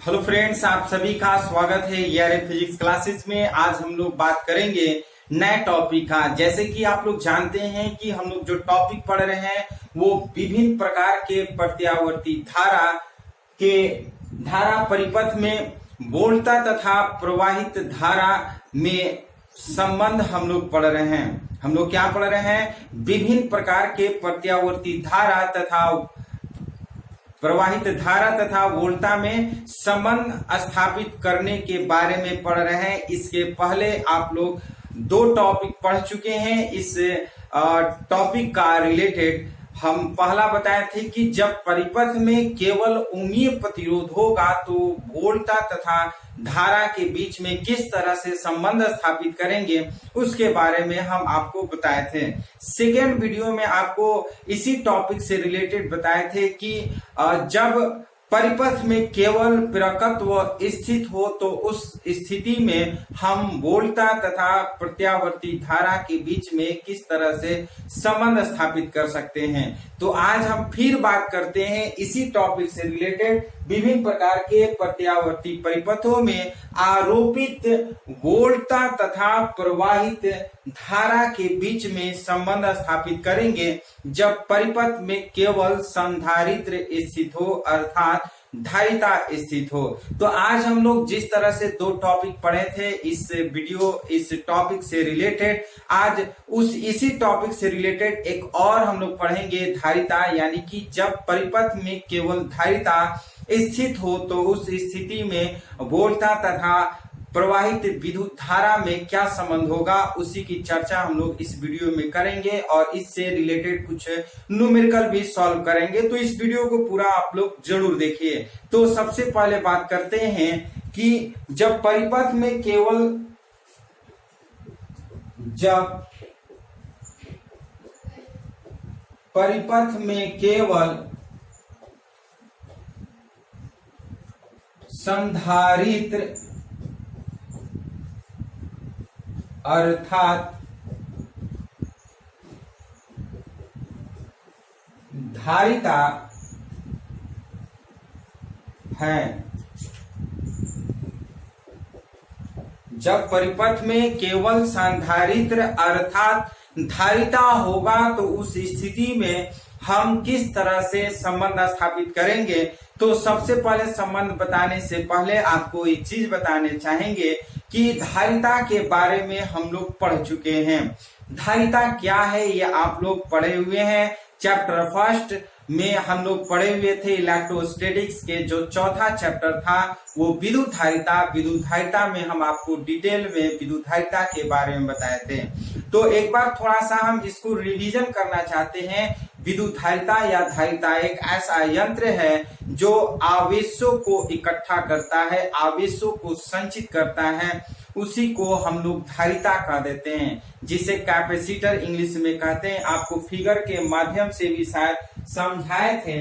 Hello friends, आप सभी का स्वागत है ERA फिजिक्स क्लासेस में। आज हम लोग बात करेंगे नए टॉपिक का। जैसे कि आप लोग जानते हैं कि हम लोग जो टॉपिक पढ़ रहे हैं वो विभिन्न प्रकार के प्रत्यावर्ती धारा परिपथ में बोलता तथा प्रवाहित धारा में संबंध हम लोग पढ़ रहे हैं। हम लोग क्या पढ़ रहे हैं? विभिन्न प्रकार के प्रत्यावर्ती धारा तथा प्रवाहित धारा तथा वोल्टा में संबंध स्थापित करने के बारे में पढ़ रहे हैं। इसके पहले आप लोग दो टॉपिक पढ़ चुके हैं। इस टॉपिक का रिलेटेड हम पहला बताए थे कि जब परिपथ में केवल उमीय प्रतिरोध होगा तो वोल्टा तथा धारा के बीच में किस तरह से संबंध स्थापित करेंगे उसके बारे में हम आपको बताए थे। सेकेंड वीडियो में आपको इसी टॉपिक से रिलेटेड बताए थे कि जब परिपथ में केवल प्रेरकत्व स्थित हो तो उस स्थिति में हम वोल्टा तथा प्रत्यावर्ती धारा के बीच में किस तरह से संबंध स्थापित कर सकते हैं। तो आज हम फिर बात करते हैं इसी टॉपिक से रिलेटेड विभिन्न प्रकार के प्रत्यावर्ती परिपथों में आरोपित वोल्टा तथा प्रवाहित धारा के बीच में संबंध स्थापित करेंगे जब परिपथ में केवल संधारित्र स्थित हो अर्थात धारिता स्थित हो। तो आज हम लोग जिस तरह से दो टॉपिक पढ़े थे इस टॉपिक से रिलेटेड आज इसी टॉपिक से रिलेटेड एक और हम लोग पढ़ेंगे धारिता, यानी कि जब परिपथ में केवल धारिता स्थित हो तो उस स्थिति में वोल्टा तथा प्रवाहित विद्युत धारा में क्या संबंध होगा, उसी की चर्चा हम लोग इस वीडियो में करेंगे और इससे रिलेटेड कुछ न्यूमेरिकल भी सॉल्व करेंगे। तो इस वीडियो को पूरा आप लोग जरूर देखिए। तो सबसे पहले बात करते हैं कि जब परिपथ में केवल संधारित्र अर्थात धारिता है, जब परिपथ में केवल संधारित्र अर्थात धारिता होगा तो उस स्थिति में हम किस तरह से संबंध स्थापित करेंगे। तो सबसे पहले संबंध बताने से पहले आपको एक चीज बताने चाहेंगे कि धारिता के बारे में हम लोग पढ़ चुके हैं। धारिता क्या है ये आप लोग पढ़े हुए हैं। चैप्टर फर्स्ट में हम लोग पढ़े हुए थे इलेक्ट्रोस्टैटिक्स के जो चौथा चैप्टर था वो विद्युत धारिता में हम आपको डिटेल में विद्युत धारिता के बारे में बताए थे। तो एक बार थोड़ा सा हम इसको रिवीजन करना चाहते हैं। विद्युत धारिता या धारिता एक ऐसा यंत्र है जो आवेशों को इकट्ठा करता है, आवेशों को संचित करता है, उसी को हम लोग धारिता कह देते हैं, जिसे कैपेसिटर इंग्लिश में कहते हैं। आपको फिगर के माध्यम से भी शायद समझाए थे।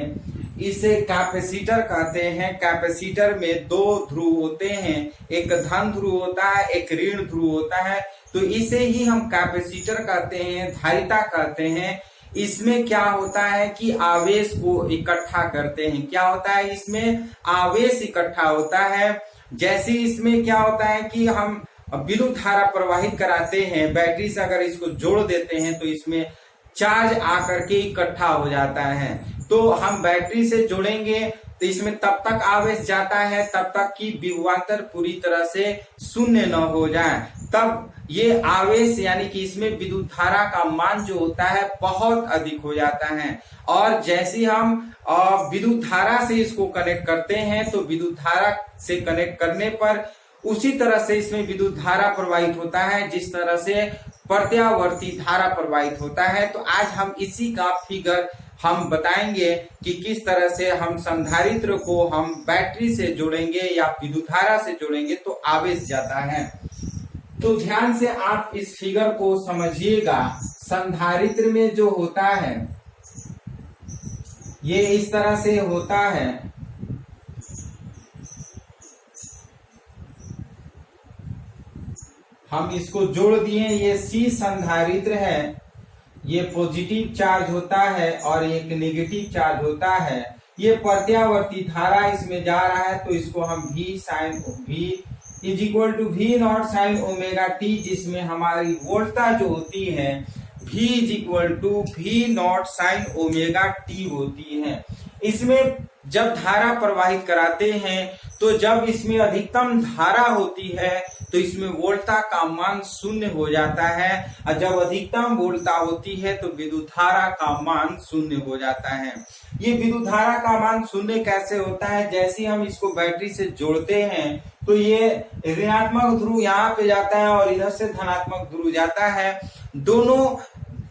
इसे कैपेसिटर कहते हैं। कैपेसिटर में दो ध्रुव होते हैं, एक धन ध्रुव होता है, एक ऋण ध्रुव होता है। तो इसे ही हम कैपेसिटर कहते हैं, धारिता कहते हैं। इसमें क्या होता है कि आवेश को इकट्ठा करते हैं। क्या होता है? इसमें आवेश इकट्ठा होता है। जैसे इसमें क्या होता है कि हम विद्युत धारा प्रवाहित कराते हैं, बैटरी से अगर इसको जोड़ देते हैं तो इसमें चार्ज आकर के इकट्ठा हो जाता है। तो हम बैटरी से जोड़ेंगे तो इसमें तब तक आवेश जाता है तब तक कि विभवांतर पूरी तरह से शून्य न हो जाए। तब ये आवेश यानी कि इसमें विद्युत धारा का मान जो होता है बहुत अधिक हो जाता है। और जैसे हम विद्युत धारा से इसको कनेक्ट करते हैं तो विद्युत धारा से कनेक्ट करने पर उसी तरह से इसमें विद्युत धारा प्रवाहित होता है जिस तरह से प्रत्यावर्ती धारा प्रवाहित होता है। तो आज हम इसी का फिगर हम बताएंगे कि किस तरह से हम संधारित्र को हम बैटरी से जोड़ेंगे या विद्युत धारा से जोड़ेंगे तो आवेश जाता है। तो ध्यान से आप इस फिगर को समझिएगा। संधारित्र में जो होता है ये इस तरह से होता है। हम इसको जोड़ दिए, ये C संधारित्र है, ये पॉजिटिव चार्ज होता है और एक नेगेटिव चार्ज होता है। ये प्रत्यावर्ती धारा इसमें जा रहा है, तो इसको हम V sine V is equal to V nought sine omega t, जिसमें हमारी वोल्टता जो होती है V is equal to V nought sine omega t होती है। इसमें जब धारा प्रवाहित कराते हैं तो जब इसमें अधिकतम धारा होती है तो इसमें वोल्टता का मान शून्य हो जाता है, और जब अधिकतम वोल्टता होती है तो विद्युत धारा का मान शून्य हो जाता है। ये विद्युत धारा का मान शून्य कैसे होता है? जैसे हम इसको बैटरी से जोड़ते हैं तो ये ऋणात्मक ध्रुव यहाँ पे जाता है और इधर से धनात्मक ध्रुव जाता है। दोनों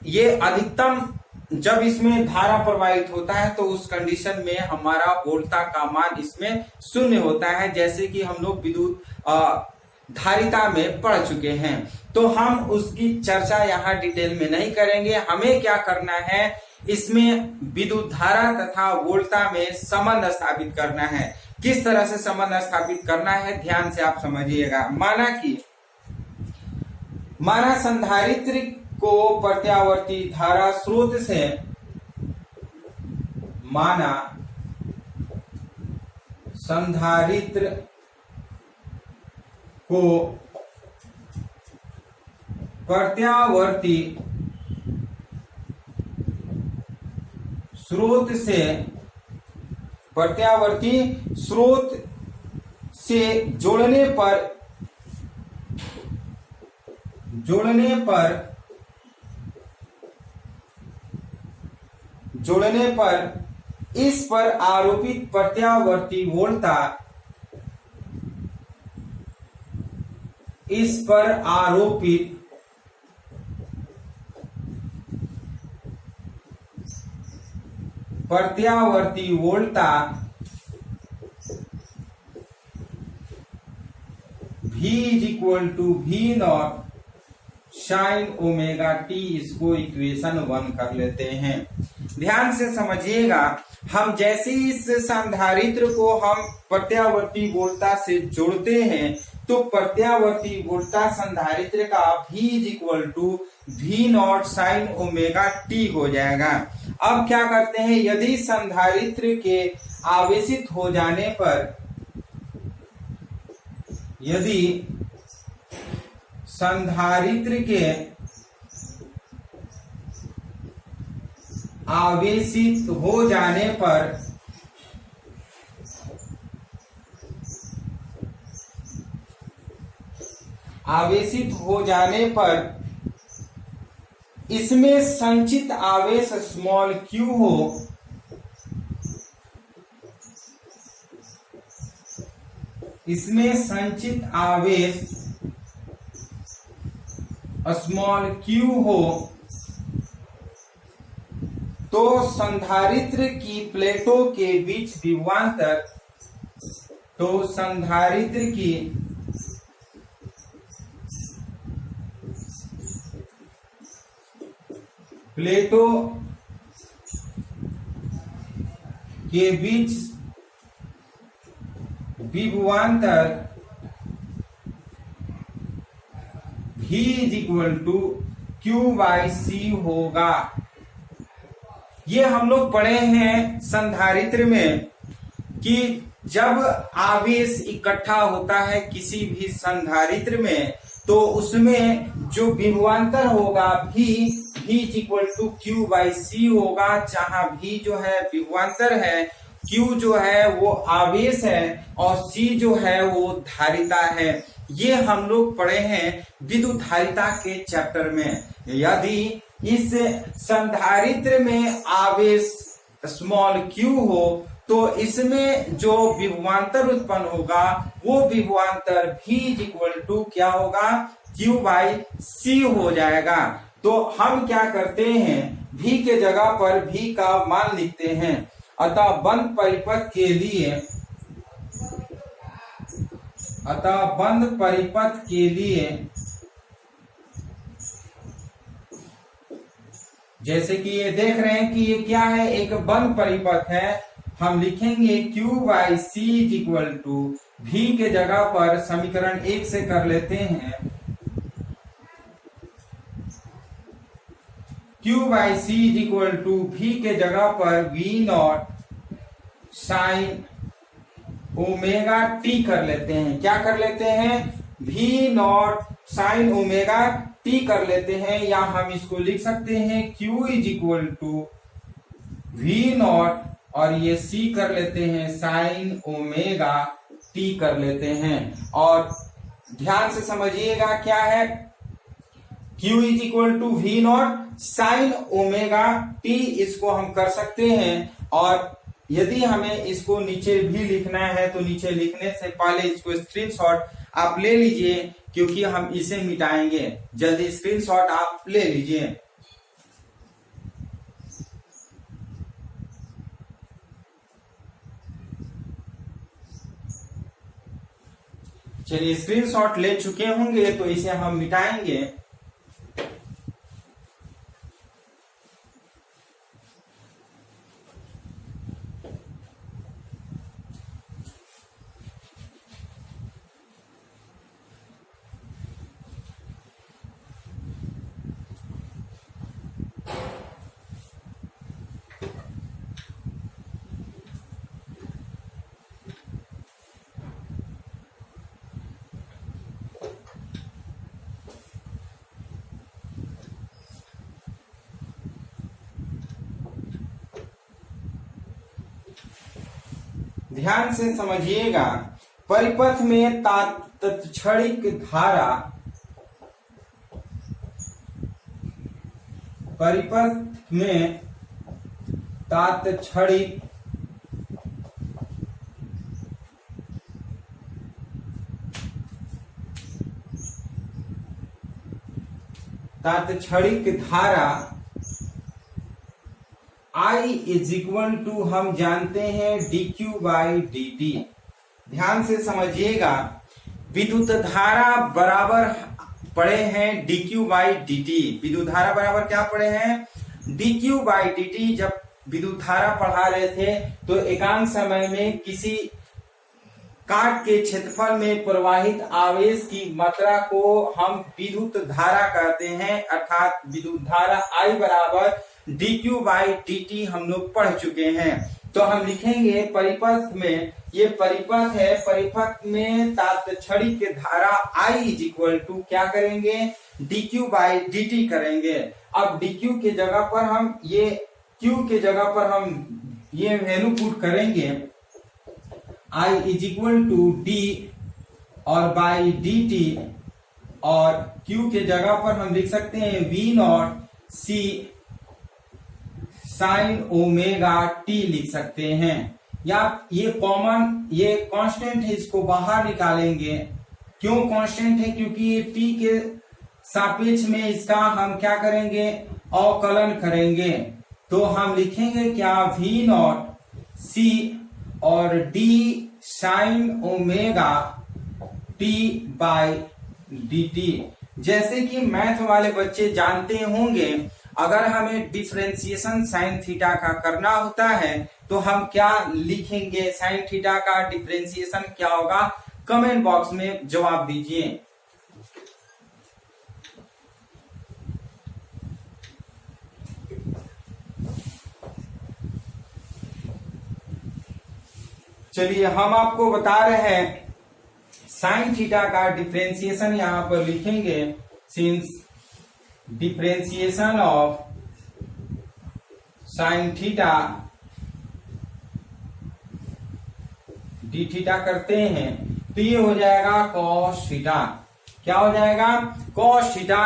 ये अधिकतम जब इसमें धारा प्रवाहित होता है तो उस कंडीशन में हमारा वोल्टता का मान इसमें शून्य होता है, जैसे कि हम लोग विद्युत धारिता में पढ़ चुके हैं। तो हम उसकी चर्चा यहाँ डिटेल में नहीं करेंगे। हमें क्या करना है, इसमें विद्युत धारा तथा वोल्टता में संबंध स्थापित करना है। किस तरह से संबंध स्थापित करना है, ध्यान से आप समझिएगा। माना संधारित्र को प्रत्यावर्ती धारा स्रोत से, माना संधारित्र को प्रत्यावर्ती स्रोत से जोड़ने पर इस पर आरोपित प्रत्यावर्ती वोल्टता, इस पर आरोपित प्रत्यावर्ती वोल्टता V is equal to V nought sine omega t, इसको इक्वेशन 1 कर लेते हैं। ध्यान से समझिएगा, हम जैसे इस संधारित्र को हम प्रत्यावर्ती वोल्टता से जोड़ते हैं तो प्रत्यावर्ती वोल्टता संधारित्र का V is equal to V nought sine omega t हो जाएगा। अब क्या करते हैं, यदि संधारित्र के आवेशित हो जाने पर, यदि संधारित्र के आवेशित हो जाने पर इसमें संचित आवेश स्मॉल q हो, इसमें संचित आवेश स्मॉल q हो, तो संधारित्र की प्लेटों के बीच विभवांतर, तो संधारित्र की प्लेटों के बीच विभवांतर V is equal to Q/C होगा। ये हम लोग पढ़े हैं संधारित्र में कि जब आवेश इकट्ठा होता है किसी भी संधारित्र में तो उसमें जो विभवांतर होगा V is equal to Q/C होगा, जहां V जो है विभवांतर है, Q जो है वो आवेश है और C जो है वो धारिता है। ये हम लोग पढ़े हैं विद्युत धारिता के चैप्टर में। यदि इस संधारित्र में आवेश स्मॉल q हो तो इसमें जो विभवांतर उत्पन्न होगा वो विभवांतर V इज इक्वल टू क्या होगा, Q/C हो जाएगा। तो हम क्या करते हैं, V के जगह पर V का मान लिखते हैं। अतः बंद परिपथ के लिए जैसे कि ये देख रहे हैं कि ये क्या है, एक बंद परिपथ है, हम लिखेंगे Q/C is equal to V के जगह पर समीकरण 1 से कर लेते हैं, Q/C is equal to V के जगह पर V nought sine omega t कर लेते हैं। क्या कर लेते हैं? V nought sine omega t कर लेते हैं, या हम इसको लिख सकते हैं Q is equal to V nought, और ये सी कर लेते हैं साइन ओमेगा टी कर लेते हैं। और ध्यान से समझिएगा क्या है, Q is equal to V nought sine omega t, इसको हम कर सकते हैं। और यदि हमें इसको नीचे भी लिखना है तो नीचे लिखने से पहले इसको स्क्रीनशॉट आप ले लीजिए, क्योंकि हम इसे मिटाएंगे। जल्दी स्क्रीनशॉट आप ले लीजिए। चलिए, स्क्रीनशॉट ले चुके होंगे तो इसे हम मिटाएंगे। ध्यान से समझिएगा, परिपथ में तत्क्षणिक धारा, परिपथ में तात्क्षणिक धारा I इज इक्वल टू हम जानते हैं dq बाई dt। ध्यान से समझिएगा, विद्युत धारा बराबर पढ़े हैं dq बाई dt। विद्युत धारा बराबर क्या पढ़े हैं? dq by dt। जब विद्युत धारा पढ़ा रहे थे तो एकांक समय में किसी काट के क्षेत्रफल में प्रवाहित आवेश की मात्रा को हम विद्युत धारा कहते हैं, अर्थात विद्युत धारा I बराबर dq बाई dt हम लोग पढ़ चुके हैं। तो हम लिखेंगे परिपथ में, ये परिपथ है, परिपथ में तात्क्षणिक धारा I इज इक्वल टू क्या करेंगे? dq बाई dt करेंगे। अब dq के जगह पर हम ये q के जगह पर हम ये वैल्यू पुट करेंगे, I is equal to d और बाई dt, और q के जगह पर हम लिख सकते हैं v not c sign omega T लिख सकते हैं। या ये कॉमन, ये कांस्टेंट है, इसको बाहर निकालेंगे। क्यों कांस्टेंट है? क्योंकि ये टी के सापेक्ष में इसका हम क्या करेंगे? अवकलन करेंगे। तो हम लिखेंगे क्या? वी नॉट सी और D sign omega T by D T. जैसे कि मैथ वाले बच्चे जानते होंगे, अगर हमें डिफरेंशिएशन साइन थीटा का करना होता है तो हम क्या लिखेंगे? साइन थीटा का डिफरेंशिएशन क्या होगा? कमेंट बॉक्स में जवाब दीजिए। चलिए, हम आपको बता रहे हैं साइन थीटा का डिफरेंशिएशन यहां पर लिखेंगे। Since differentiation of sine theta D theta करते हैं तो ये हो जाएगा कॉस थीटा। क्या हो जाएगा? Cos theta.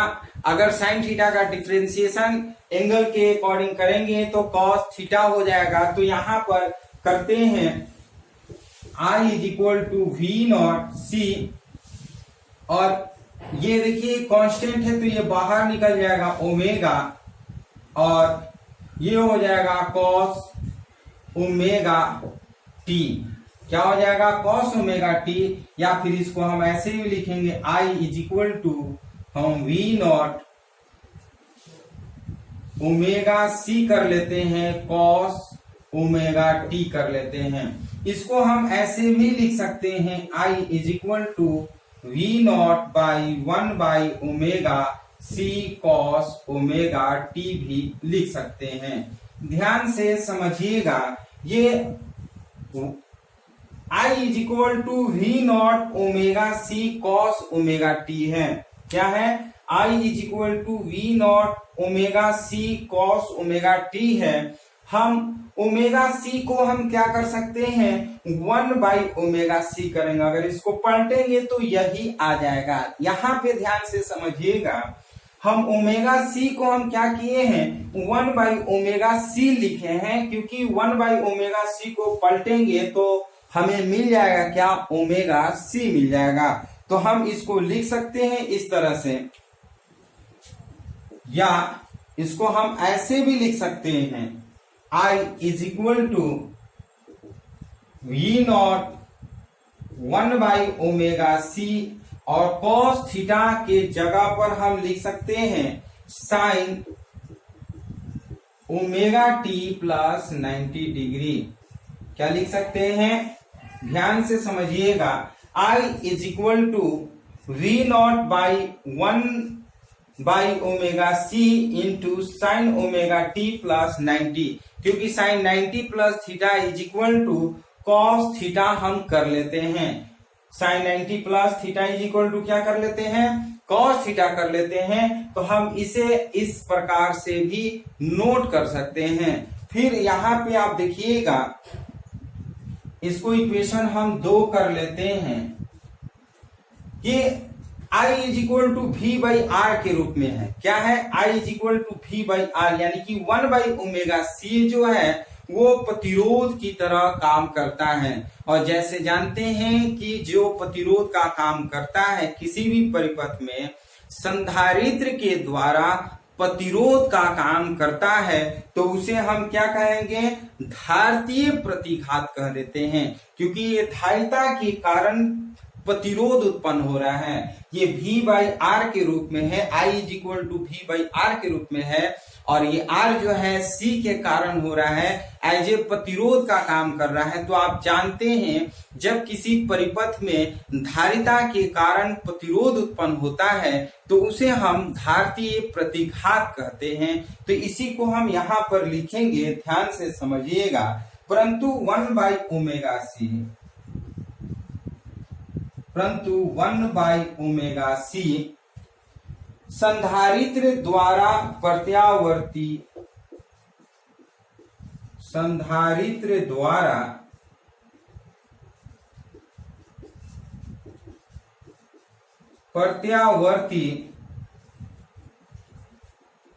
अगर साइन थीटा का डिफरेंशिएशन एंगल के अकॉर्डिंग करेंगे तो कॉस थीटा हो जाएगा। तो यहां पर करते हैं I is equal to V naught C, और ये देखिए कांस्टेंट है तो ये बाहर निकल जाएगा ओमेगा, और ये हो जाएगा कॉस ओमेगा टी। क्या हो जाएगा? Cos omega T. या फिर इसको हम ऐसे भी लिखेंगे I इज इक्वल टू हम वी नॉट ओमेगा सी कर लेते हैं, कॉस ओमेगा टी कर लेते हैं। इसको हम ऐसे भी लिख सकते हैं I is equal to V not by 1 by omega C cos omega t भी लिख सकते हैं। ध्यान से समझिएगा, ये I is equal to V nought omega C cos omega t है। क्या है? I is equal to V nought omega C cos omega t है। हम ओमेगा सी को हम क्या कर सकते हैं? 1/ओमेगा सी करेंगे। अगर इसको पलटेंगे तो यही आ जाएगा। यहां पे ध्यान से समझिएगा, हम ओमेगा सी को हम क्या किए हैं? 1/ओमेगा सी लिखे हैं, क्योंकि 1/ओमेगा सी को पलटेंगे तो हमें मिल जाएगा क्या? ओमेगा सी मिल जाएगा। तो हम इसको लिख सकते हैं इस तरह से, या इसको हम ऐसे भी लिख सकते हैं, I is equal to V naught 1/ओमेगा सी, और cos थीटा के जगह पर हम लिख सकते हैं sine omega t plus 90 degree. क्या लिख सकते हैं? ध्यान से समझिएगा, I is equal to V not by 1/ओमेगा C into sine omega t plus 90, क्योंकि sine 90 plus theta is equal to cos theta हम कर लेते हैं। Sine 90 plus theta is equal to क्या कर लेते हैं? कॉस थीटा कर लेते हैं। तो हम इसे इस प्रकार से भी नोट कर सकते हैं। फिर यहां पे आप देखिएगा, इसको इक्वेशन हम 2 कर लेते हैं कि I is equal to V by R के रूप में है। क्या है? I is equal to V by R, यानी कि 1/ओमेगा सी जो है वो प्रतिरोध की तरह काम करता है। और जैसे जानते हैं कि जो प्रतिरोध का काम करता है किसी भी परिपथ में, संधारित्र के द्वारा प्रतिरोध का काम करता है, तो उसे हम क्या कहेंगे? धारितीय प्रतिघात कह देते हैं, क्योंकि ये धारिता के कारण प्रतिरोध उत्पन्न हो रहा है। ये V/R के रूप में है, I is equal to V/R के रूप में है, और ये R जो है C के कारण हो रहा है, एज ए प्रतिरोध का काम कर रहा है। तो आप जानते हैं, जब किसी परिपथ में धारिता के कारण प्रतिरोध उत्पन्न होता है तो उसे हम धारितीय प्रतिघात कहते हैं। तो इसी को हम यहाँ पर लिखेंगे, ध्यान से समझिएगा, परंतु 1/ओमेगा सी संधारित्र द्वारा प्रत्यावर्ती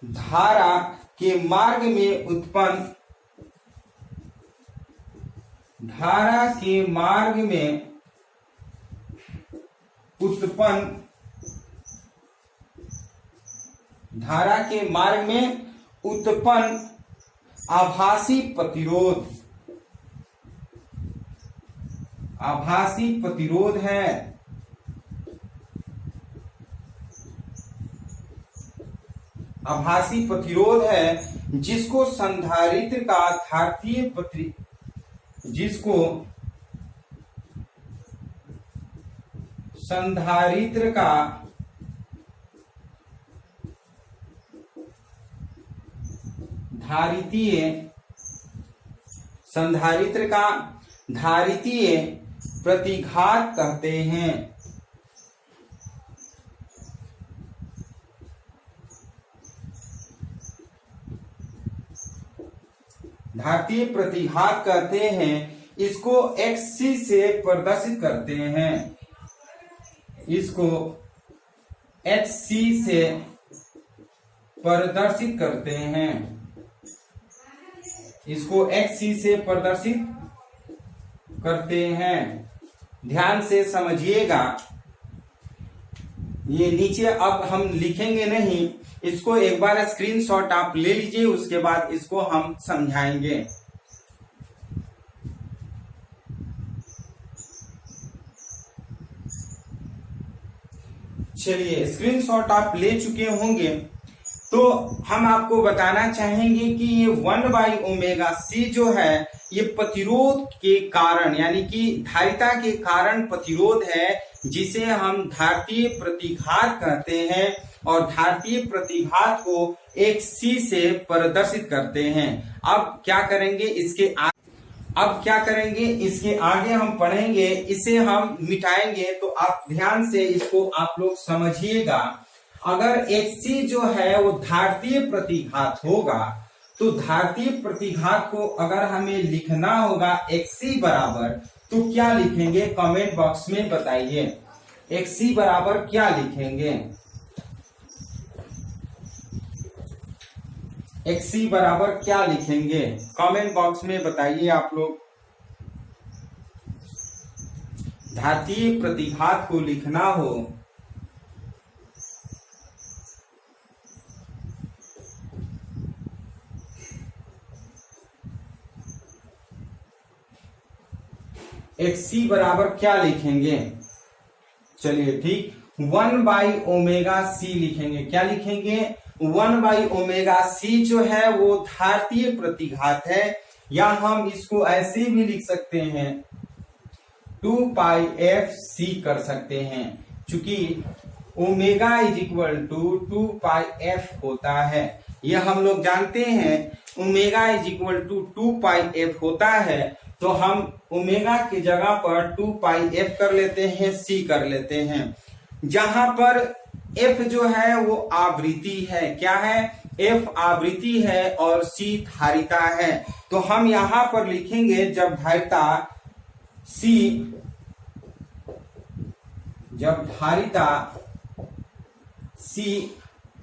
धारा के मार्ग में उत्पन्न आभासी प्रतिरोध है। आभासी प्रतिरोध है जिसको संधारित्र का धारितीय प्रतिघात कहते हैं। धारितीय प्रतिघात कहते हैं, इसको XC से प्रदर्शित करते हैं। इसको XC से प्रदर्शित करते हैं। इसको XC से प्रदर्शित करते हैं। ध्यान से समझिएगा, ये नीचे अब हम लिखेंगे नहीं, इसको एक बार स्क्रीनशॉट आप ले लीजिए, उसके बाद इसको हम समझाएंगे। चलिए, स्क्रीनशॉट आप ले चुके होंगे, तो हम आपको बताना चाहेंगे कि ये 1/ओमेगा सी जो है ये प्रतिरोध के कारण, यानी कि धारिता के कारण प्रतिरोध है, जिसे हम धारितीय प्रतिघात कहते हैं, और धारितीय प्रतिघात को XC से प्रदर्शित करते हैं। अब क्या करेंगे, इसके अब क्या करेंगे, इसके आगे हम पढ़ेंगे, इसे हम मिटाएंगे। तो आप ध्यान से इसको आप लोग समझिएगा। अगर xc जो है वो धारतीय प्रतिघात होगा, तो धारतीय प्रतिघात को अगर हमें लिखना होगा xc बराबर, तो क्या लिखेंगे कमेंट बॉक्स में बताइए। xc बराबर क्या लिखेंगे, xc बराबर क्या लिखेंगे कमेंट बॉक्स में बताइए आप लोग। धारतीय प्रतिघात को लिखना हो xc बराबर क्या लिखेंगे, चलिए ठीक 1/ओमेगा c लिखेंगे। क्या लिखेंगे, 1/ओमेगा c जो है वो धारतीय प्रतिघात है, या हम इसको ऐसे भी लिख सकते हैं 2πfc कर सकते हैं, क्योंकि omega is equal to 2πf होता है। यह हम लोग जानते हैं omega is equal to 2πf होता है, तो हम ओमेगा की जगह पर 2πf कर लेते हैं, c कर लेते हैं। जहां पर f जो है वो आवृत्ति है, क्या है, f आवृत्ति है और c धारिता है। तो हम यहां पर लिखेंगे जब धारिता c,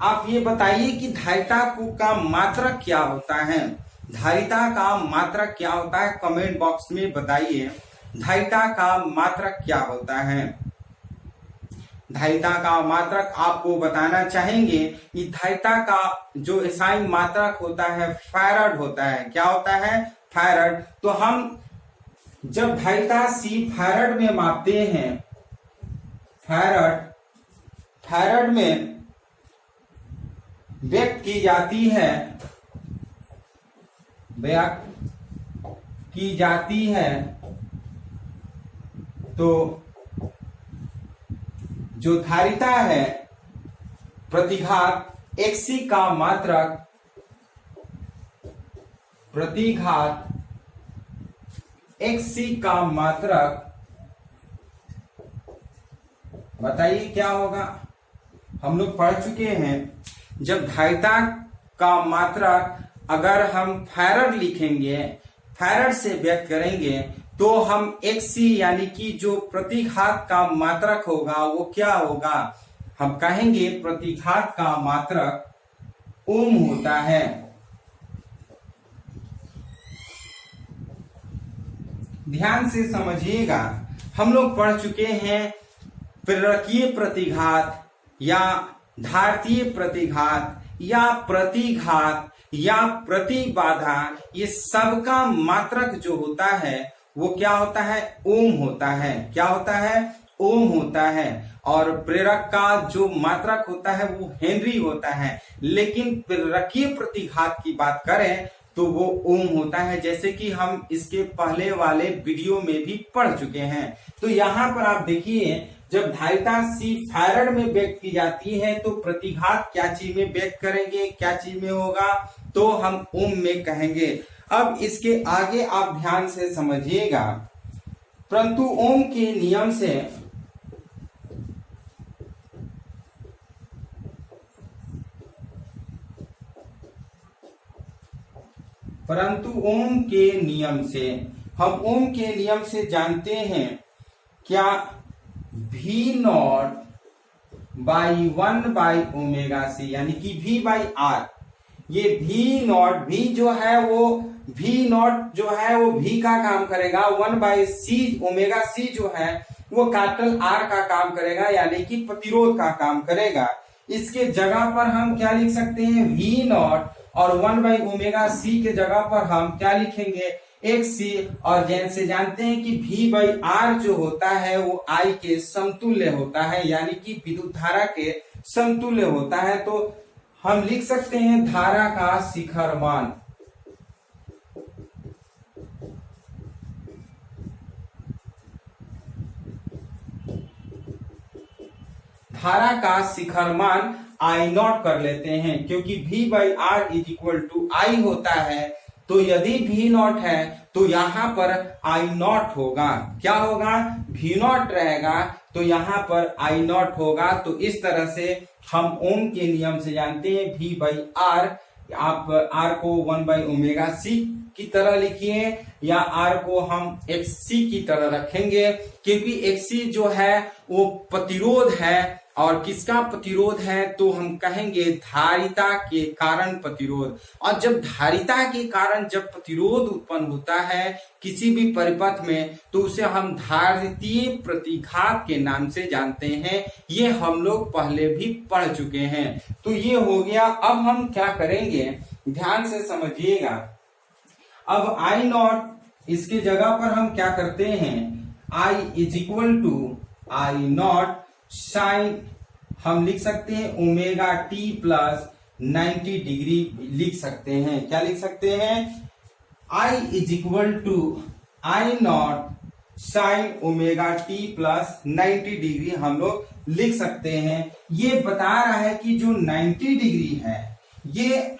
आप ये बताइए कि धारिता का मात्रक क्या होता है, धारिता का मात्रक क्या होता है, कमेंट बॉक्स में बताइए धारिता का मात्रक क्या होता है। धारिता का मात्रक आपको बताना चाहेंगे कि धारिता का जो एसआई मात्रक होता है फैराड होता है। क्या होता है, फैराड। तो हम जब धारिता c फैराड में मापते हैं, फैराड में व्यक्त की जाती है, तो जो धारिता है प्रतिघात xc का मात्रक, प्रतिघात xc का मात्रक बताइए क्या होगा। हम लोग पढ़ चुके हैं, जब धारिता का मात्रक अगर हम फैराड लिखेंगे, फैराड से व्यक्त करेंगे, तो हम xc यानी कि जो प्रतिघात का मात्रक होगा वो क्या होगा, हम कहेंगे प्रतिघात का मात्रक ओम होता है। ध्यान से समझिएगा, हम लोग पढ़ चुके हैं प्रेरकीय प्रतिघात या धारतीय प्रतिघात या प्रतिघात या प्रतिबाधा, ये सबका मात्रक जो होता है वो क्या होता है, ओम होता है। क्या होता है, ओम होता है। और प्रेरक का जो मात्रक होता है वो हेनरी होता है। लेकिन प्रेरकीय प्रतिघात की बात करें तो वो ओम होता है, जैसे कि हम इसके पहले वाले वीडियो में भी पढ़ चुके हैं। तो यहाँ पर आप देखिए, जब धारिता c फैराड में व्यक्त की जाती है तो प्रतिघात क्या चीज में व्यक्त करेंगे, क्या चीज में होगा, तो हम ओम में कहेंगे। अब इसके आगे आप ध्यान से समझिएगा, परंतु ओम के नियम से हम ओम के नियम से जानते हैं क्या, v नॉट बाई 1/ओमेगा c, यानी कि v बाई r। ये v नॉट, v जो है वो v का काम करेगा, 1/c ओमेगा c जो है वो कैपिटल R का काम करेगा, यानी कि प्रतिरोध का काम करेगा। इसके जगह पर हम क्या लिख सकते हैं, v नॉट, और 1/ओमेगा c के जगह पर हम क्या लिखेंगे, xc। और जैसे जानते हैं कि v बाई r जो होता है वो I के समतुल्य होता है, यानी कि विद्युत धारा के समतुल्य होता है। तो हम लिख सकते हैं धारा का शिखर मान। धारा का शिखर मान I नॉट कर लेते हैं, क्योंकि v by r is equal to I होता है तो यदि V नॉट है तो यहाँ पर I नॉट होगा। क्या होगा? V नॉट रहेगा तो यहाँ पर I नॉट होगा। तो इस तरह से हम ओम के नियम से जानते हैं V बाई आर। आप R को 1/ω/c की तरह लिखिए या R को हम XC की तरह रखेंगे, क्योंकि XC जो है वो प्रतिरोध है। और किसका प्रतिरोध है? तो हम कहेंगे धारिता के कारण प्रतिरोध। और जब धारिता के कारण जब प्रतिरोध उत्पन्न होता है किसी भी परिपथ में, तो उसे हम धारितीय प्रतिघात के नाम से जानते हैं। ये हम लोग पहले भी पढ़ चुके हैं। तो ये हो गया। अब हम क्या करेंगे, ध्यान से समझिएगा। अब I नॉट इसके जगह पर हम क्या करते हैं, I is equal to I nought sine, हम लिख सकते हैं ओमेगा टी प्लस 90 डिग्री लिख सकते हैं। क्या लिख सकते हैं? I is equal to I nought sine omega t plus 90 degree हम लोग लिख सकते हैं। ये बता रहा है कि जो 90 डिग्री है ये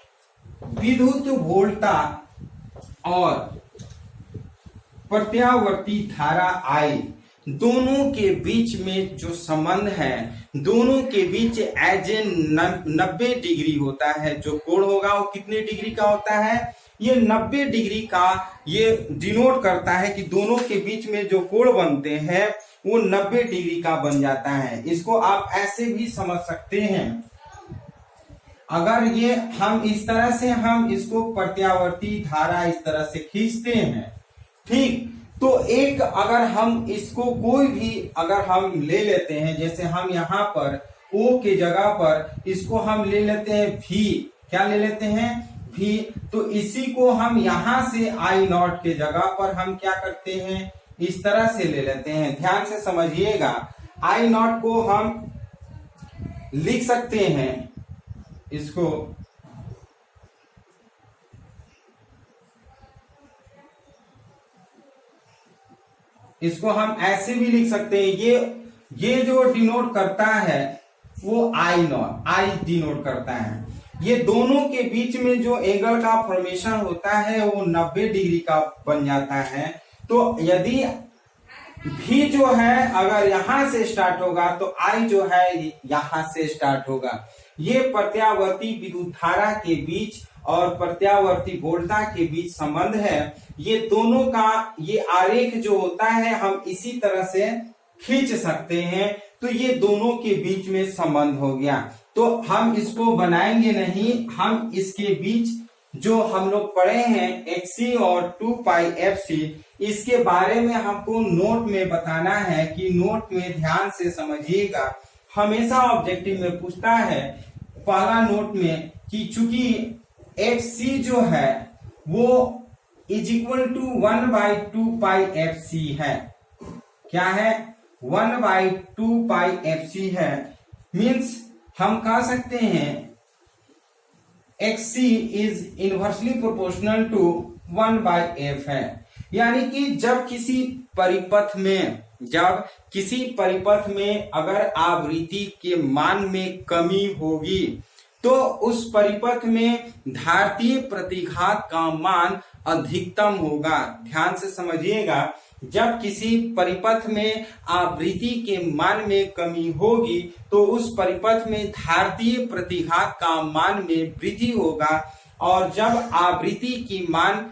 विद्युत वोल्टा और प्रत्यावर्ती धारा I दोनों के बीच में जो संबंध है, दोनों के बीच एज ए 90 डिग्री होता है। जो कोण होगा वो कितने डिग्री का होता है? ये 90 डिग्री का ये डिनोट करता है कि दोनों के बीच में जो कोण बनते हैं वो 90 डिग्री का बन जाता है। इसको आप ऐसे भी समझ सकते हैं, अगर ये हम इस तरह से हम इसको प्रत्यावर्ती धारा इस तरह से खींचते हैं, ठीक, तो एक अगर हम इसको कोई भी अगर हम ले लेते हैं, जैसे हम यहाँ पर O के जगह पर इसको हम ले लेते हैं V, क्या ले लेते हैं? V। तो इसी को हम यहाँ से I नॉट के जगह पर हम क्या करते हैं, इस तरह से ले लेते हैं। ध्यान से समझिएगा। I नॉट को हम लिख सकते हैं, इसको हम ऐसे भी लिख सकते हैं। ये जो डिनोट करता है वो I नॉट, I डिनोट करता है। ये दोनों के बीच में जो एंगल का फॉर्मेशन होता है वो 90 डिग्री का बन जाता है। तो यदि V जो है अगर यहां से स्टार्ट होगा तो I जो है यहां से स्टार्ट होगा। ये प्रत्यावर्ती विद्युत धारा के बीच और प्रत्यावर्ती वोल्टा के बीच संबंध है। ये दोनों का ये आरेख जो होता है हम इसी तरह से खींच सकते हैं। तो ये दोनों के बीच में संबंध हो गया। तो हम इसको बनाएंगे नहीं, हम इसके बीच जो हम लोग पढ़े हैं XC और 2πfc, इसके बारे में हमको नोट में बताना है कि नोट में ध्यान से समझिएगा। हमेशा ऑब्जेक्टिव में पूछता है पहला नोट में कि चूंकि XC जो है वो इज इक्वल टू 1/2πfc है। क्या है? 1/2πfc है। मीन्स हम कह सकते हैं XC is inversely proportional to 1/f है। यानी कि जब किसी परिपथ में अगर आवृत्ति के मान में कमी होगी तो उस परिपथ में धारितीय प्रतिघात का मान अधिकतम होगा। ध्यान से समझिएगा। जब किसी परिपथ में आवृत्ति के मान में कमी होगी तो उस परिपथ में धारितीय प्रतिघात का मान में वृद्धि होगा, और जब आवृत्ति की मान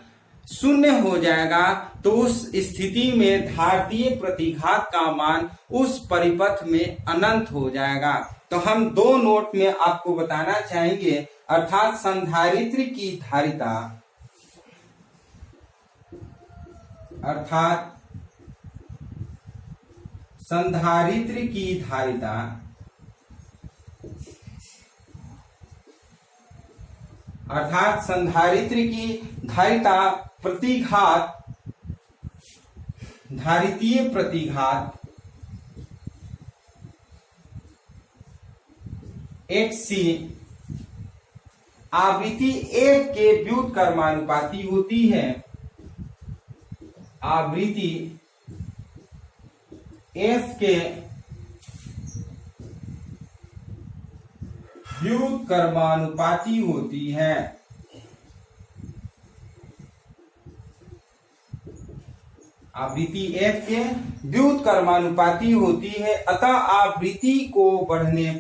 शून्य हो जाएगा तो उस स्थिति में धारितीय प्रतिघात का मान उस परिपथ में अनंत हो जाएगा। तो हम दो नोट में आपको बताना चाहेंगे, अर्थात संधारित्र की धारिता, अर्थात संधारित्र की धारिता प्रतिघात, धारितीय प्रतिघात XC आवृत्ति 1 के व्युत्क्रमानुपाती होती है। आवृत्ति S के व्युत्क्रमानुपाती होती है। आवृत्ति F के व्युत्क्रमानुपाती होती है, अतः आवृत्ति को बढ़ने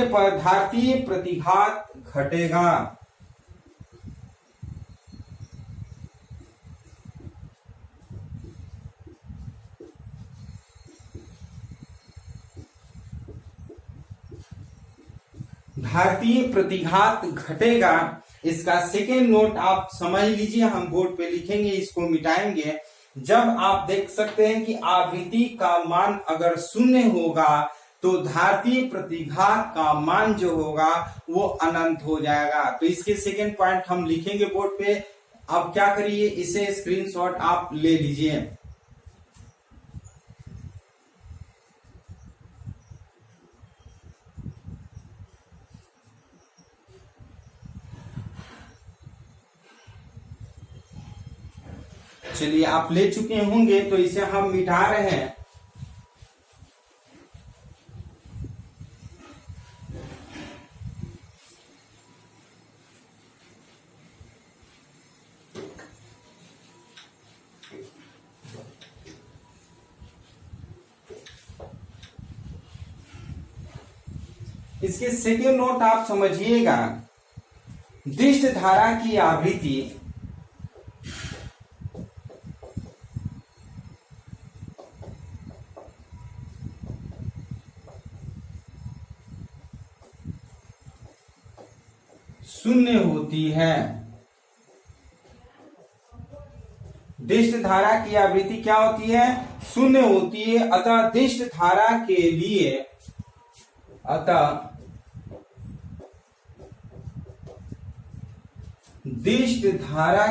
पर धारतीय प्रतिघात घटेगा। धारतीय प्रतिघात घटेगा। इसका सेकेंड नोट आप समझ लीजिए, हम बोर्ड पे लिखेंगे, इसको मिटाएंगे। जब आप देख सकते हैं कि आवृत्ति का मान अगर शून्य होगा तो धारतीय प्रतिघात का मान जो होगा वो अनंत हो जाएगा। तो इसके सेकेंड पॉइंट हम लिखेंगे बोर्ड पे। अब क्या करिए, इसे स्क्रीनशॉट आप ले लीजिए। चलिए, आप ले चुके होंगे तो इसे हम मिटा रहे हैं। इसके सेकेंड नोट आप समझिएगा, दिष्ट धारा की आवृत्ति शून्य होती है। दिष्ट धारा की आवृत्ति क्या होती है? शून्य होती है। अतः दिष्ट धारा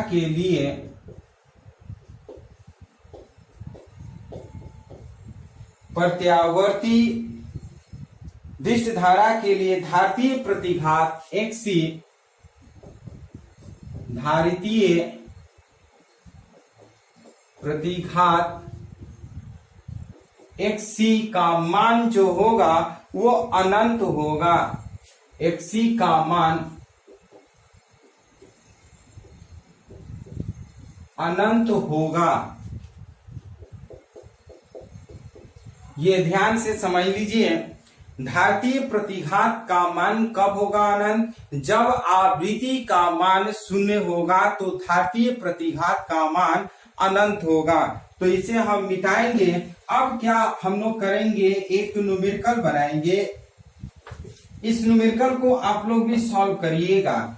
के लिए प्रत्यावर्ती दिष्ट धारा के लिए धारतीय प्रतिघात xc, धारितीय प्रतिघात xc का मान जो होगा वो अनंत होगा। xc का मान अनंत होगा। ये ध्यान से समझ लीजिए। धारतीय प्रतिघात का मान कब होगा अनंत? जब आवृत्ति का मान शून्य होगा तो धारतीय प्रतिघात का मान अनंत होगा। तो इसे हम मिटाएंगे। अब क्या हम लोग करेंगे, एक न्यूमेरिकल बनाएंगे। इस न्यूमेरिकल को आप लोग भी सॉल्व करिएगा।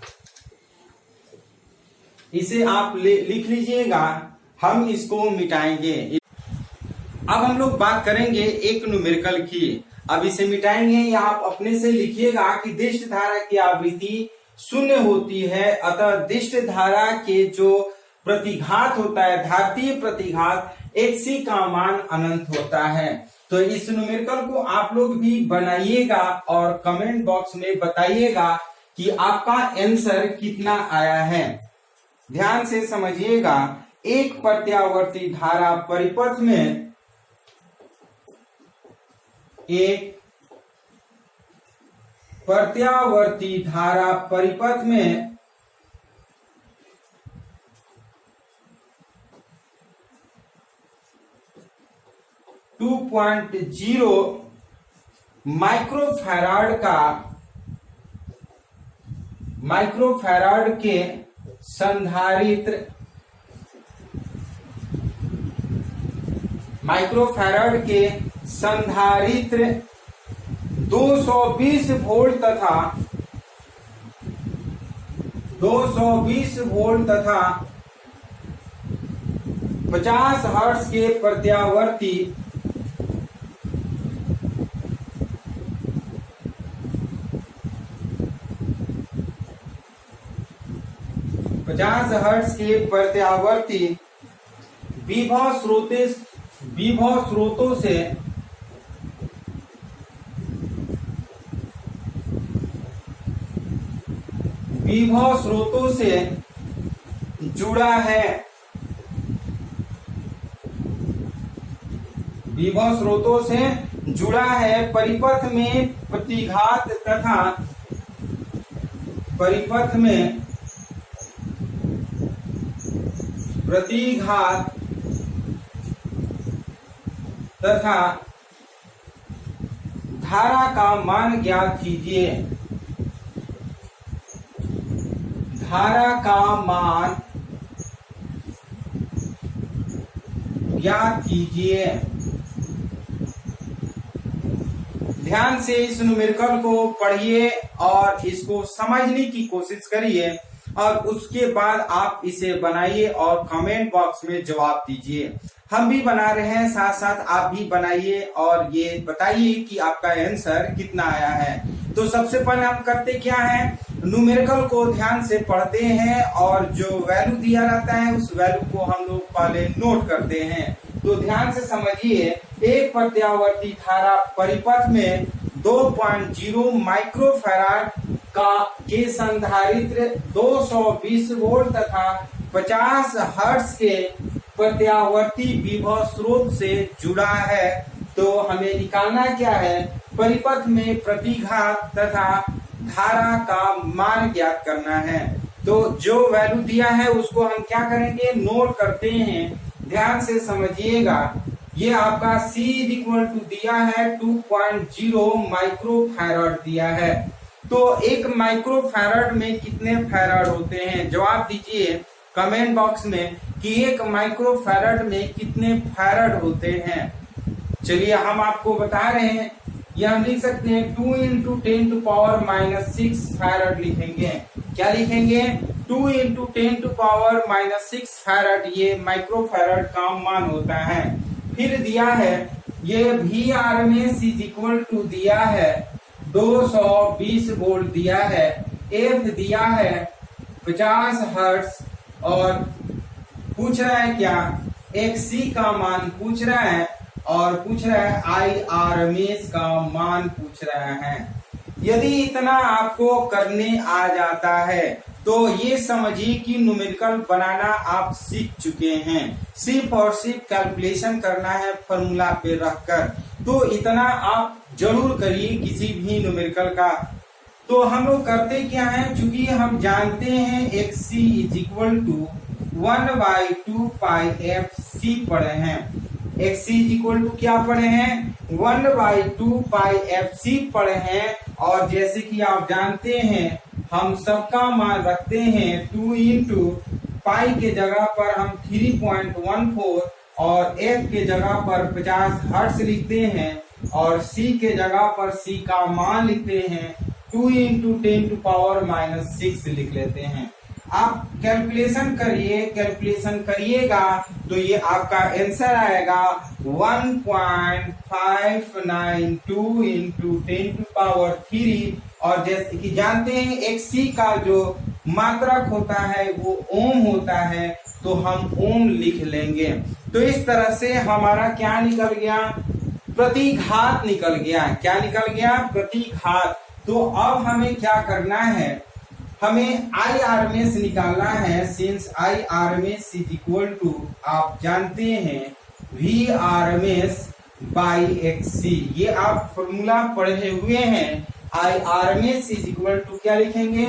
इसे आप लिख लीजिएगा, हम इसको मिटाएंगे। अब हम लोग बात करेंगे एक न्यूमेरिकल की। अब इसे मिटाएंगे या आप अपने से लिखिएगा कि दिष्ट धारा की आवृत्ति शून्य होती है, अतः दिष्ट धारा के जो प्रतिघात होता है, धारतीय प्रतिघात xc का मान अनंत होता है। तो इस न्यूमेरिकल को आप लोग भी बनाइएगा और कमेंट बॉक्स में बताइएगा कि आपका आंसर कितना आया है। ध्यान से समझिएगा। एक प्रत्यावर्ती धारा परिपथ में एक प्रत्यावर्ती धारा परिपथ में 2.0 माइक्रोफैराड के संधारित्र 220 वोल्ट तथा 50 हर्ट्ज के प्रत्यावर्ती 50 हर्ट्ज के प्रत्यावर्ती विभव स्रोतों से जुड़ा है। विभव स्रोतों से जुड़ा है। परिपथ में प्रतिघात तथा परिपथ में प्रतिघात तथा धारा का मान ज्ञात कीजिए। धारा का मान ज्ञात कीजिए। ध्यान से इस न्यूमेरिकल को पढ़िए और इसको समझने की कोशिश करिए और उसके बाद आप इसे बनाइए और कमेंट बॉक्स में जवाब दीजिए। हम भी बना रहे हैं, साथ साथ आप भी बनाइए और ये बताइए कि आपका आंसर कितना आया है। तो सबसे पहले हम करते क्या है, न्यूमेरिकल को ध्यान से पढ़ते हैं और जो वैल्यू दिया रहता है उस वैल्यू को हम लोग पहले नोट करते हैं। तो ध्यान से समझिए, एक प्रत्यावर्ती धारा परिपथ में 2.0 माइक्रोफैराड के संधारित्र 220 वोल्ट तथा 50 हर्ट्ज के प्रत्यावर्ती विभव स्रोत से जुड़ा है। तो हमें निकालना क्या है, परिपथ में प्रतिघात तथा धारा का मान ज्ञात करना है। तो जो वैल्यू दिया है उसको हम क्या करेंगे, नोट करते हैं। ध्यान से समझिएगा, ये आपका C दिया है 2.0 माइक्रोफैराड दिया है। तो एक माइक्रोफैराड में कितने फैराड होते हैं, जवाब दीजिए कमेंट बॉक्स में कि एक माइक्रोफैराड में कितने फैराड होते हैं। चलिए हम आपको बता रहे हैं, ये हम लिख सकते हैं 2 × 10⁻⁻6 फैराड लिखेंगे। क्या लिखेंगे, 2 × 10⁻⁻6 फैराड ये माइक्रोफैराड का मान होता है। फिर दिया है ये Vrms दिया है 220 वोल्ट दिया है, F दिया है 50 हर्ट्ज और पूछ रहा है क्या, XC का मान पूछ रहा है और पूछ रहा है Irms का मान पूछ रहा है। यदि इतना आपको करने आ जाता है तो ये समझिए कि न्यूमेरिकल बनाना आप सीख चुके हैं। सिर्फ और सिर्फ कैलकुलेशन करना है फॉर्मूला पे रखकर। तो इतना आप जरूर करिए किसी भी न्यूमेरिकल का। तो हम लोग करते क्या है, चूंकि हम जानते हैं XC = 1/2 πfc पढ़े हैं। XC क्या पढ़े हैं, 1/2 πfc पढ़े हैं। और जैसे कि आप जानते हैं हम सबका मान रखते हैं 2 × पाई के जगह पर हम 3.14 और F के जगह पर 50 हर्ट्ज लिखते हैं और C के जगह पर C का मान लिखते हैं 2 × 10⁻⁻6 लिख लेते हैं। आप कैलकुलेशन करिएगा तो ये आपका आंसर आएगा 1.592 × 10⁻³ और जैसे कि जानते हैं XC का जो मात्रक होता है वो ओम होता है, तो हम ओम लिख लेंगे। तो इस तरह से हमारा क्या निकल गया, प्रतिघात निकल गया। क्या निकल गया, प्रतिघात। तो अब हमें क्या करना है, हमें Irms निकालना है। सिंस Irms आप जानते हैं Vrms/XC, ये आप फॉर्मूला पढ़े हुए हैं। Irms क्या लिखेंगे,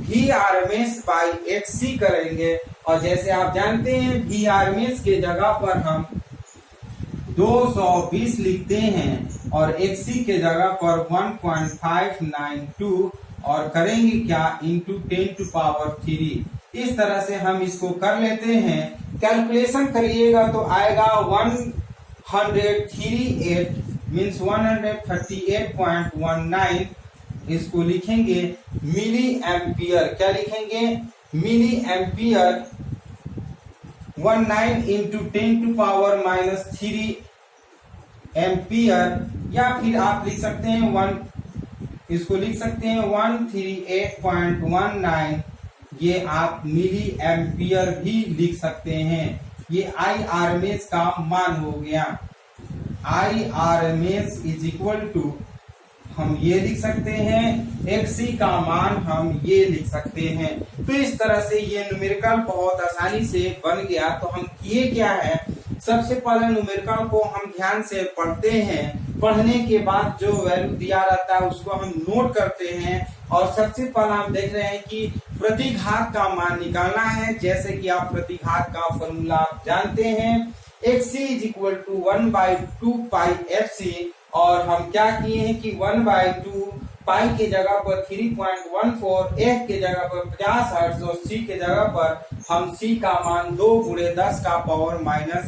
Vrms/XC करेंगे। और जैसे आप जानते हैं Vrms के जगह पर हम 220 लिखते हैं और XC के जगह पर 1.592 और करेंगे क्या, × 10⁻³ इस तरह से हम इसको कर लेते हैं। कैलकुलेशन करिएगा तो आएगा 138 इसको लिखेंगे मिली एम्पियर। क्या लिखेंगे, मिली एम्पियर 19 × 10⁻³ एम्पियर, या फिर आप लिख सकते हैं इसको लिख सकते हैं 138.19, ये आप मिली एम्पियर भी लिख सकते हैं। ये Irms का मान हो गया। Irms = हम ये लिख सकते हैं, XC का मान हम ये लिख सकते हैं। तो इस तरह से ये न्यूमेरिकल बहुत आसानी से बन गया। तो हम किए क्या है, सबसे पहले न्यूमेरिकल को हम ध्यान से पढ़ते हैं पढ़ने के बाद जो वैल्यू दिया रहता है उसको हम नोट करते हैं। और सबसे पहला हम देख रहे हैं कि प्रतिघात का मान निकालना है। जैसे कि आप प्रतिघात का फॉर्मूला जानते हैं, xc is equal to 1/2 pi fc। और हम क्या किए हैं कि 1/2 पाई के जगह पर 3.14, f के जगह पर 50 हर्ट्ज और c के जगह पर हम c का मान 2 × 10⁻⁶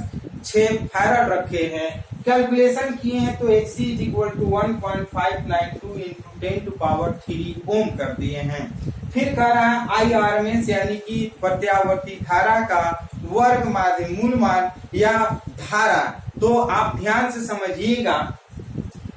फैराड रखे हैं। कैलकुलेशन किए हैं तो xc is equal to 1.592 into 10⁻³ ohm कर दिए हैं। फिर कह रहा है IRMS यानी कि प्रत्यावर्ती धारा का वर्ग माध्य मूल मान या धारा। तो आप ध्यान से समझिएगा,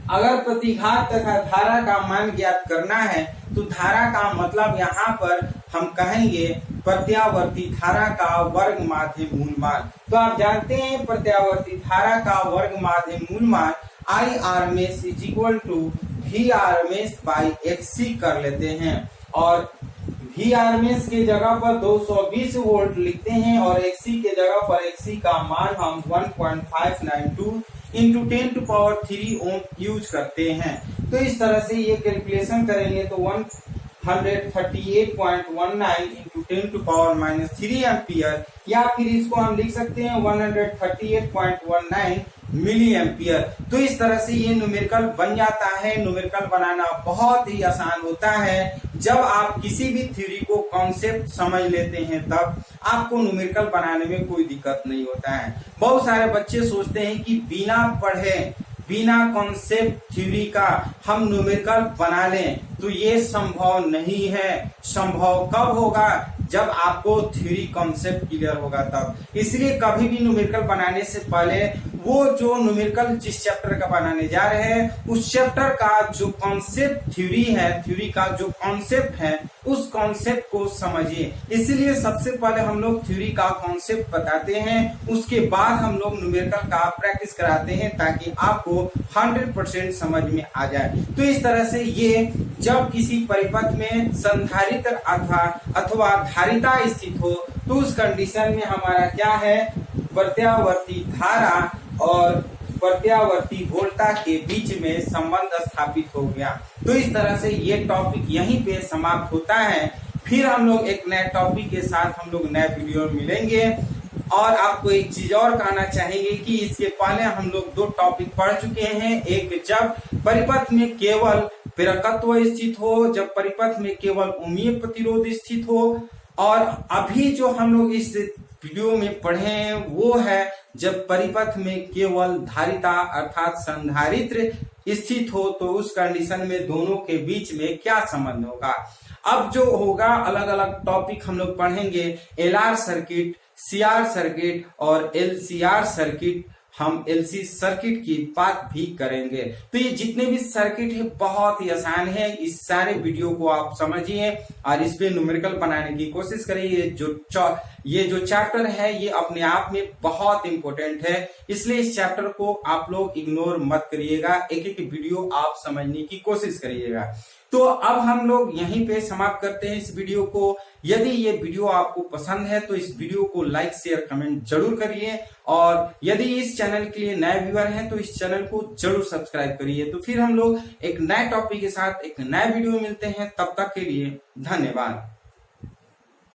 अगर प्रतिघात तथा धारा का मान ज्ञात करना है तो धारा का मतलब यहाँ पर हम कहेंगे प्रत्यावर्ती धारा का वर्ग माध्य मूल मान। तो आप जानते हैं प्रत्यावर्ती धारा का वर्ग माध्य मूल मान IRMS is equal to VRMS by XC कर लेते हैं। और VRMS के जगह पर 220 वोल्ट लिखते हैं और XC के जगह पर XC का मान हम 1.592 इंटू 10⁻³ ओम यूज करते हैं। तो इस तरह से ये कैलकुलेशन करेंगे तो 138.19 इंटू 10⁻³ एम्पियर, या फिर इसको हम लिख सकते हैं 138.19 मिली एम्पियर। तो इस तरह से ये न्यूमेरिकल बन जाता है। न्यूमेरिकल बनाना बहुत ही आसान होता है। जब आप किसी भी थ्योरी को कॉन्सेप्ट समझ लेते हैं तब आपको न्यूमेरिकल बनाने में कोई दिक्कत नहीं होता है। बहुत सारे बच्चे सोचते हैं कि बिना पढ़े, बिना कॉन्सेप्ट थ्योरी का हम न्यूमेरिकल बना लें, तो ये संभव नहीं है। संभव कब होगा? जब आपको थ्योरी कॉन्सेप्ट क्लियर होगा तब। इसलिए कभी भी न्यूमेरिकल बनाने से पहले वो जो न्यूमेरिकल जिस चैप्टर का बनाने जा रहे हैं उस चैप्टर का जो कॉन्सेप्ट थ्योरी है, थ्योरी का जो कॉन्सेप्ट है उस कॉन्सेप्ट को समझिए। इसलिए सबसे पहले हम लोग थ्योरी का कॉन्सेप्ट बताते हैं, उसके बाद हम लोग न्यूमेरिकल का प्रैक्टिस कराते हैं ताकि आपको 100% समझ में आ जाए। तो इस तरह से ये जब किसी परिपथ में संधारित्र अथवा धारिता स्थित हो तो उस कंडीशन में हमारा क्या है, प्रत्यावर्ती धारा और प्रत्यावर्ती वोल्टा के बीच में संबंध स्थापित हो गया। तो इस तरह से ये टॉपिक यहीं पे समाप्त होता है। फिर हम लोग एक नए टॉपिक के साथ हम लोग नए वीडियो में मिलेंगे। और आपको एक चीज और कहना चाहेंगे कि इसके पहले हम लोग 2 टॉपिक पढ़ चुके हैं। एक जब परिपथ में केवल प्रेरकत्व स्थित हो, जब परिपथ में केवल उमीय प्रतिरोध स्थित हो, और अभी जो हम लोग इस वीडियो में पढ़े हैं वो है जब परिपथ में केवल धारिता अर्थात संधारित्र स्थित हो, तो उस कंडीशन में दोनों के बीच में क्या संबंध होगा। अब जो होगा अलग अलग टॉपिक हम लोग पढ़ेंगे, LR सर्किट, CR सर्किट और LCR सर्किट। हम LC सर्किट की बात भी करेंगे। तो ये जितने भी सर्किट है बहुत ही आसान है। इस सारे वीडियो को आप समझिए और इस पे न्यूमेरिकल बनाने की कोशिश करिए। ये जो चैप्टर है ये अपने आप में बहुत इंपॉर्टेंट है, इसलिए इस चैप्टर को आप लोग इग्नोर मत करिएगा। एक एक वीडियो आप समझने की कोशिश करिएगा। तो अब हम लोग यहीं पे समाप्त करते हैं इस वीडियो को। यदि ये वीडियो आपको पसंद है तो इस वीडियो को लाइक शेयर कमेंट जरूर करिए, और यदि इस चैनल के लिए नए व्यूअर हैं तो इस चैनल को जरूर सब्सक्राइब करिए। तो फिर हम लोग एक नए टॉपिक के साथ एक नए वीडियो में मिलते हैं। तब तक के लिए धन्यवाद।